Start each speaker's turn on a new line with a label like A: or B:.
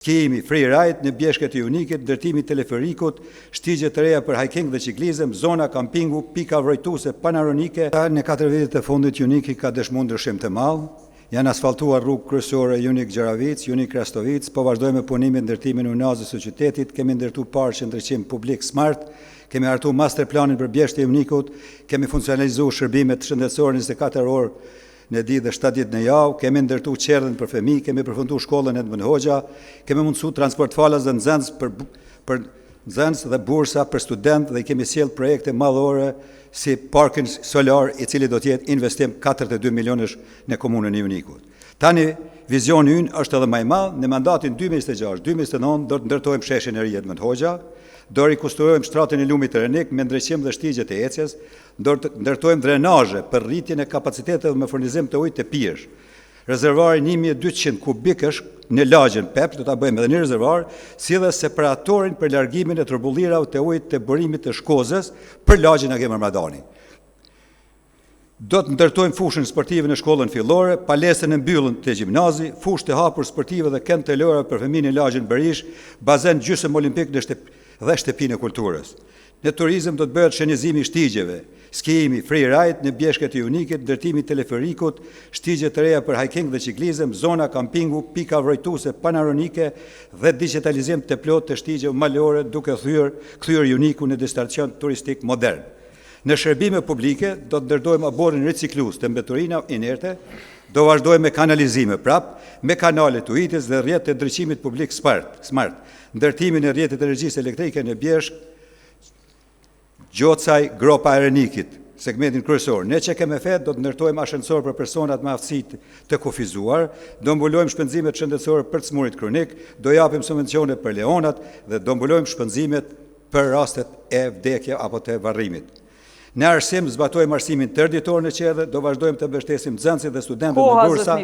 A: Kemi free ride në bjeshket e unikit, ndërtimi teleferikut, shtigje të reja për hiking dhe ciklizëm, zona kampingu, pika vrojtuse panoramike. Në 4 vitet e fundit Uniki ka dëshmuar ndryshim të madh. Janë asfaltuar rrugë kryesore Unik Gjeravic, Unik Krastovic, po vazhdojmë punimin ndërtimin unazës së qytetit, kemi ndërtuar park qendrëqim publik smart, kemi hartuar master planin për bjeshtë e Unikut, kemi funksionalizuar shërbimet shëndetësore 24 orë në ditë dhe 7 ditë në javë, kemi ndërtuar qerdhen për fëmijë, kemi përfunduar shkollën Edmund Hoxha, kemi mundsuar transport falas dhe nxënës për nxënës dhe bursa për student dhe kemi sjell projekte madhore si parkin solar i cili do të jetë investim 42 milionësh në komunën e Unikut. Tani vizioni ynë është edhe më i madh, në mandatin 2026-2029 do të ndërtojmë sheshin e ri Edmund Hoxha, do rikonstruojmë shtratën e lumit të Renik me ndriçim dhe shtigje të ecjes, do të ndërtojmë drenazhe për rritjen e kapacitetit me furnizim të ujit të pirsh. Rezervari 1200 kubikësh në lagjen Pep, do ta bëjmë edhe një rezervar, si dhe separatorin për largimin e turbullirave të ujit të burimit të Shkozës për lagjen Age Marmadani. Do të ndërtojmë fushën sportive në shkollën fillore, palesën e mbyllën të gjimnazi, fushë të hapur sportive dhe kënd të lojra për fëmijë në lagjen Berish, bazen gjysmë olimpik dhe shtëpinë e kulturës. Në turizëm do të bëhet shenjëzimi i shtigjeve, skijimi, free ride në bjeshket e Unikit, ndërtimi teleferikut, shtigje të reja për hiking dhe ciklizëm, zona kampingu, pika vrojtuse panoramike dhe digitalizim të plotë të shtigjeve malore duke kthyer Unikun në destinacion turistik modern. Në shërbime publike do të ndërtojmë aborrin riciklues të mbeturina inerte, do vazhdojmë me kanalizime me kanale të ujitës dhe rrjet të ndriçimit publik smart, ndërtimin e rrjetit të energjisë elektrike në Bjeshk, Gjocaj, Gropa e Renikit, segmentin kryesor. Ne që kemi do të ndërtojmë ashensor për personat me aftësi të kufizuar, do mbulojmë shpenzimet shëndetësore për çmurit kronik, do japim subvencione për leonat dhe do mbulojmë shpenzimet për rastet e vdekje apo të varrimit. Në arsim, zbatojmë arsimin tërditor në qedhe, do vazhdojmë të mbështesim nxënësit dhe studentët në bursa.